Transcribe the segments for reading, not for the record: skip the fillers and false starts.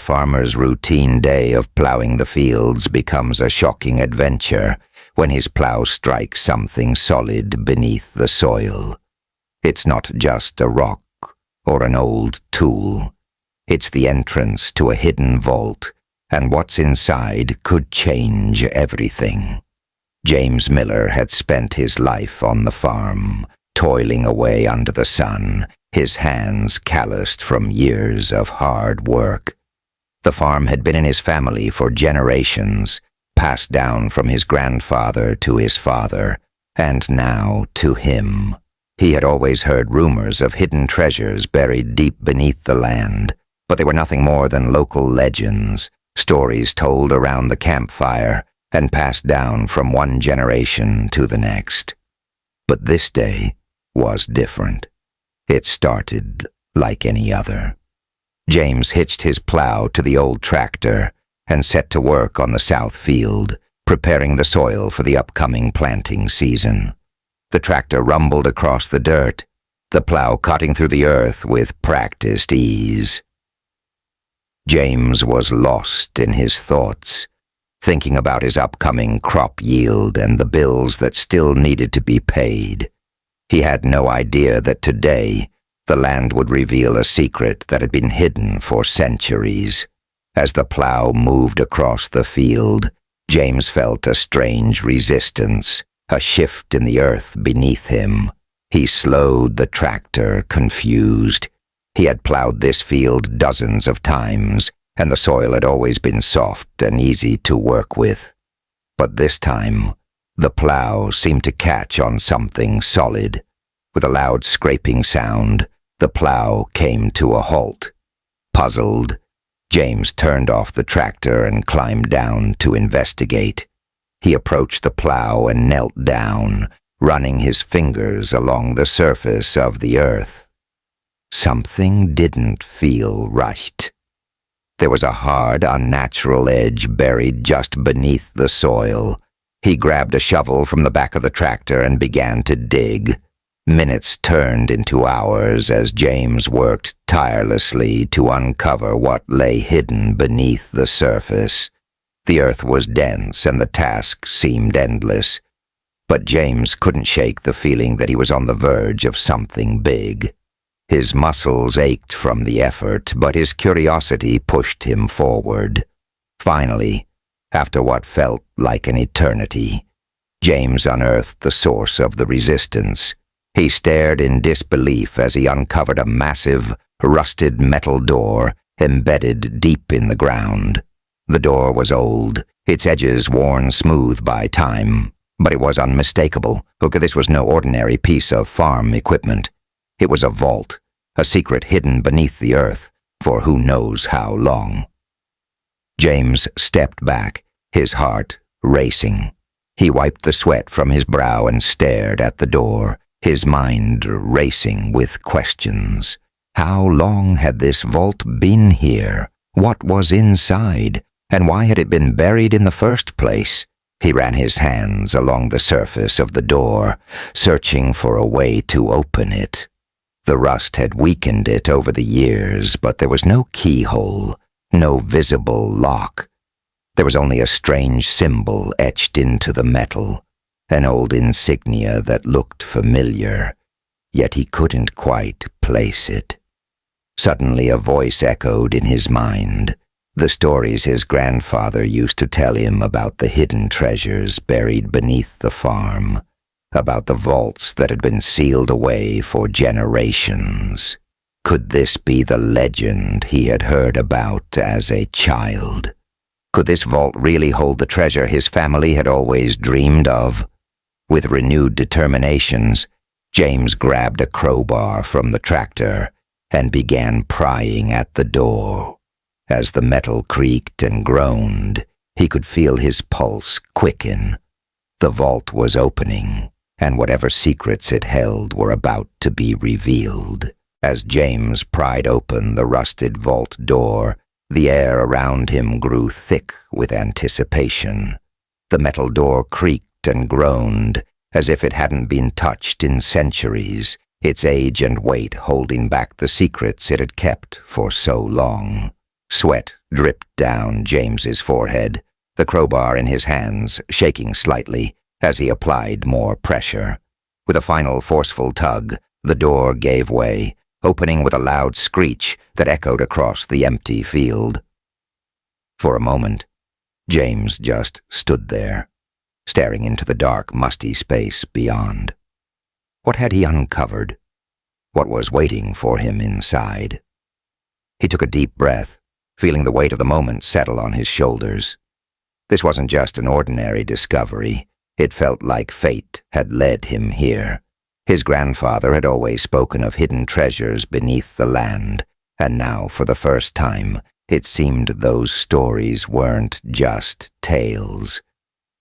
farmer's routine day of plowing the fields becomes a shocking adventure when his plow strikes something solid beneath the soil. It's not just a rock or an old tool. It's the entrance to a hidden vault, and what's inside could change everything. James Miller had spent his life on the farm, toiling away under the sun, his hands calloused from years of hard work. The farm had been in his family for generations, passed down from his grandfather to his father, and now to him. He had always heard rumors of hidden treasures buried deep beneath the land, but they were nothing more than local legends, stories told around the campfire and passed down from one generation to the next. But this day was different. It started like any other. James hitched his plow to the old tractor and set to work on the south field, preparing the soil for the upcoming planting season. The tractor rumbled across the dirt, the plow cutting through the earth with practiced ease. James was lost in his thoughts, thinking about his upcoming crop yield and the bills that still needed to be paid. He had no idea that today the land would reveal a secret that had been hidden for centuries. As the plow moved across the field, James felt a strange resistance, a shift in the earth beneath him. He slowed the tractor, confused. He had plowed this field dozens of times, and the soil had always been soft and easy to work with. But this time, the plow seemed to catch on something solid. With a loud scraping sound, the plow came to a halt. Puzzled, James turned off the tractor and climbed down to investigate. He approached the plow and knelt down, running his fingers along the surface of the earth. Something didn't feel right. There was a hard, unnatural edge buried just beneath the soil. He grabbed a shovel from the back of the tractor and began to dig. Minutes turned into hours as James worked tirelessly to uncover what lay hidden beneath the surface. The earth was dense and the task seemed endless, but James couldn't shake the feeling that he was on the verge of something big. His muscles ached from the effort, but his curiosity pushed him forward. Finally, after what felt like an eternity, James unearthed the source of the resistance. He stared in disbelief as he uncovered a massive, rusted metal door embedded deep in the ground. The door was old, its edges worn smooth by time, but it was unmistakable. Look, this was no ordinary piece of farm equipment. It was a vault, a secret hidden beneath the earth for who knows how long. James stepped back, his heart racing. He wiped the sweat from his brow and stared at the door, his mind racing with questions. How long had this vault been here? What was inside? And why had it been buried in the first place? He ran his hands along the surface of the door, searching for a way to open it. The rust had weakened it over the years, but there was no keyhole, no visible lock. There was only a strange symbol etched into the metal, an old insignia that looked familiar, yet he couldn't quite place it. Suddenly a voice echoed in his mind, the stories his grandfather used to tell him about the hidden treasures buried beneath the farm, about the vaults that had been sealed away for generations. Could this be the legend he had heard about as a child? Could this vault really hold the treasure his family had always dreamed of? With renewed determinations, James grabbed a crowbar from the tractor and began prying at the door. As the metal creaked and groaned, he could feel his pulse quicken. The vault was opening, and whatever secrets it held were about to be revealed. As James pried open the rusted vault door, the air around him grew thick with anticipation. The metal door creaked and groaned as if it hadn't been touched in centuries, its age and weight holding back the secrets it had kept for so long. Sweat dripped down James's forehead, the crowbar in his hands shaking slightly as he applied more pressure. With a final forceful tug, the door gave way, opening with a loud screech that echoed across the empty field. For a moment, James just stood there, staring into the dark, musty space beyond. What had he uncovered? What was waiting for him inside? He took a deep breath, feeling the weight of the moment settle on his shoulders. This wasn't just an ordinary discovery. It felt like fate had led him here. His grandfather had always spoken of hidden treasures beneath the land, and now, for the first time, it seemed those stories weren't just tales.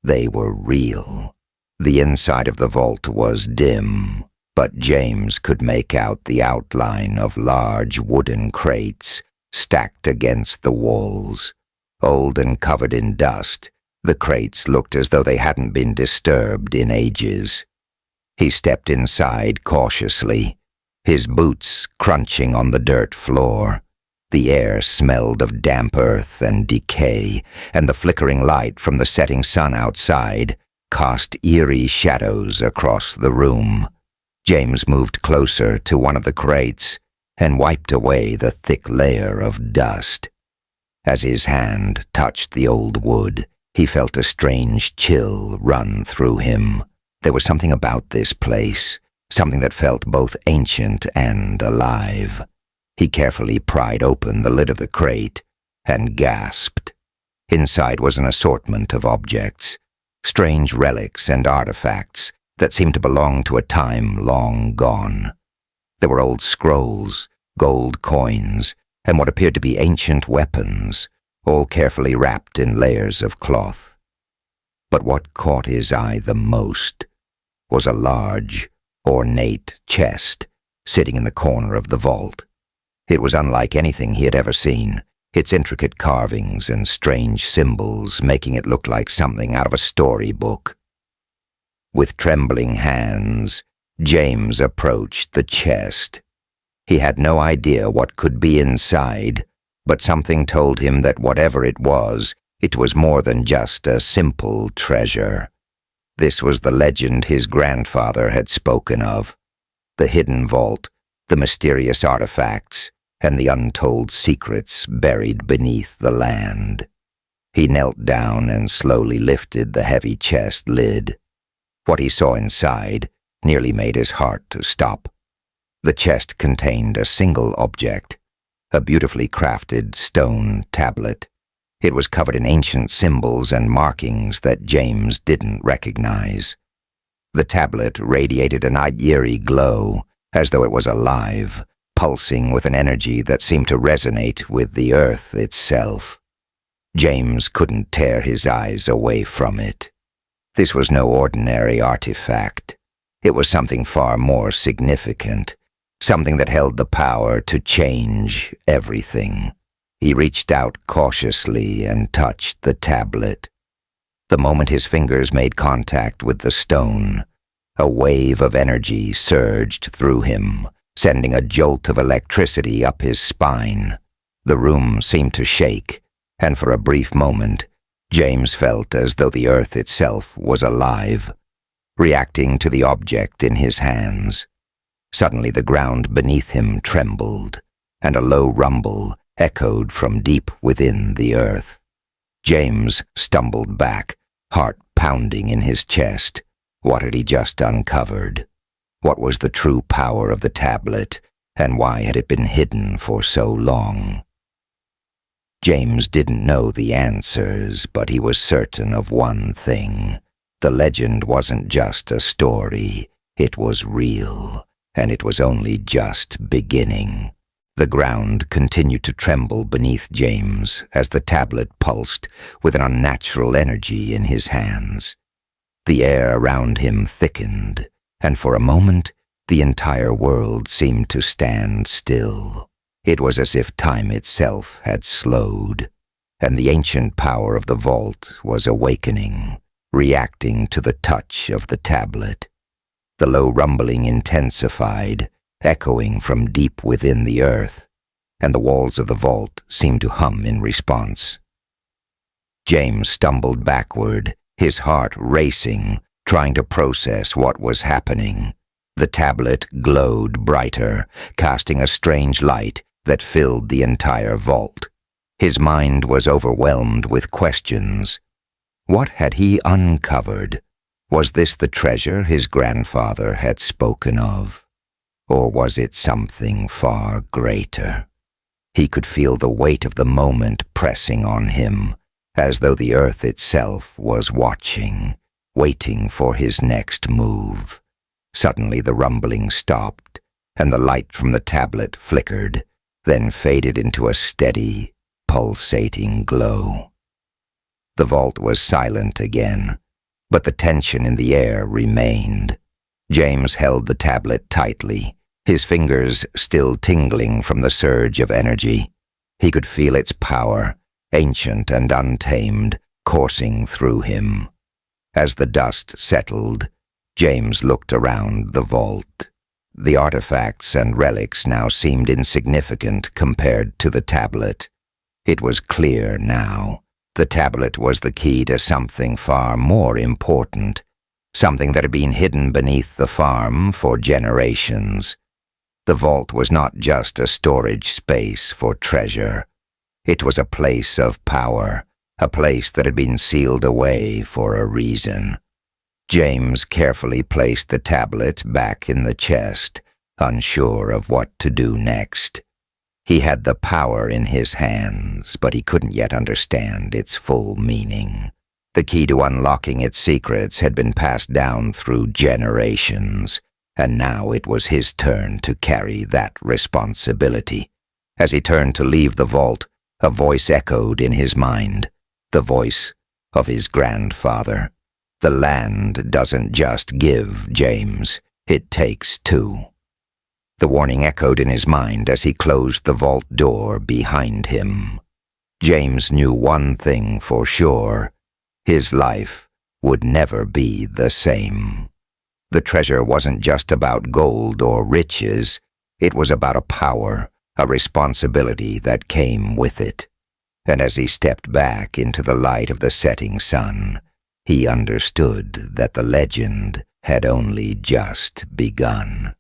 They were real. The inside of the vault was dim, but James could make out the outline of large wooden crates stacked against the walls. Old and covered in dust, the crates looked as though they hadn't been disturbed in ages. He stepped inside cautiously, his boots crunching on the dirt floor. The air smelled of damp earth and decay, and the flickering light from the setting sun outside cast eerie shadows across the room. James moved closer to one of the crates and wiped away the thick layer of dust. As his hand touched the old wood, he felt a strange chill run through him. There was something about this place, something that felt both ancient and alive. He carefully pried open the lid of the crate and gasped. Inside was an assortment of objects, strange relics and artifacts that seemed to belong to a time long gone. There were old scrolls, gold coins, and what appeared to be ancient weapons, all carefully wrapped in layers of cloth. But what caught his eye the most was a large, ornate chest sitting in the corner of the vault. It was unlike anything he had ever seen, its intricate carvings and strange symbols making it look like something out of a storybook. With trembling hands, James approached the chest. He had no idea what could be inside, but something told him that whatever it was more than just a simple treasure. This was the legend his grandfather had spoken of. The hidden vault, the mysterious artifacts, and the untold secrets buried beneath the land. He knelt down and slowly lifted the heavy chest lid. What he saw inside nearly made his heart to stop. The chest contained a single object, a beautifully crafted stone tablet. It was covered in ancient symbols and markings that James didn't recognize. The tablet radiated an eerie glow, as though it was alive, pulsing with an energy that seemed to resonate with the earth itself. James couldn't tear his eyes away from it. This was no ordinary artifact. It was something far more significant, something that held the power to change everything. He reached out cautiously and touched the tablet. The moment his fingers made contact with the stone, a wave of energy surged through him, sending a jolt of electricity up his spine. The room seemed to shake, and for a brief moment, James felt as though the earth itself was alive, reacting to the object in his hands. Suddenly the ground beneath him trembled, and a low rumble echoed from deep within the earth. James stumbled back, heart pounding in his chest. What had he just uncovered? What was the true power of the tablet, and why had it been hidden for so long? James didn't know the answers, but he was certain of one thing. The legend wasn't just a story, it was real, and it was only just beginning. The ground continued to tremble beneath James as the tablet pulsed with an unnatural energy in his hands. The air around him thickened, and for a moment the entire world seemed to stand still. It was as if time itself had slowed, and the ancient power of the vault was awakening, reacting to the touch of the tablet. The low rumbling intensified, echoing from deep within the earth, and the walls of the vault seemed to hum in response. James stumbled backward, his heart racing, trying to process what was happening. The tablet glowed brighter, casting a strange light that filled the entire vault. His mind was overwhelmed with questions. What had he uncovered? Was this the treasure his grandfather had spoken of? Or was it something far greater? He could feel the weight of the moment pressing on him, as though the earth itself was watching, waiting for his next move. Suddenly the rumbling stopped, and the light from the tablet flickered, then faded into a steady, pulsating glow. The vault was silent again, but the tension in the air remained. James held the tablet tightly, his fingers still tingling from the surge of energy. He could feel its power, ancient and untamed, coursing through him. As the dust settled, James looked around the vault. The artifacts and relics now seemed insignificant compared to the tablet. It was clear now. The tablet was the key to something far more important, something that had been hidden beneath the farm for generations. The vault was not just a storage space for treasure. It was a place of power, a place that had been sealed away for a reason. James carefully placed the tablet back in the chest, unsure of what to do next. He had the power in his hands, but he couldn't yet understand its full meaning. The key to unlocking its secrets had been passed down through generations, and now it was his turn to carry that responsibility. As he turned to leave the vault, a voice echoed in his mind, the voice of his grandfather. The land doesn't just give, James. It takes two. The warning echoed in his mind as he closed the vault door behind him. James knew one thing for sure. His life would never be the same. The treasure wasn't just about gold or riches. It was about a power, a responsibility that came with it. And as he stepped back into the light of the setting sun, he understood that the legend had only just begun.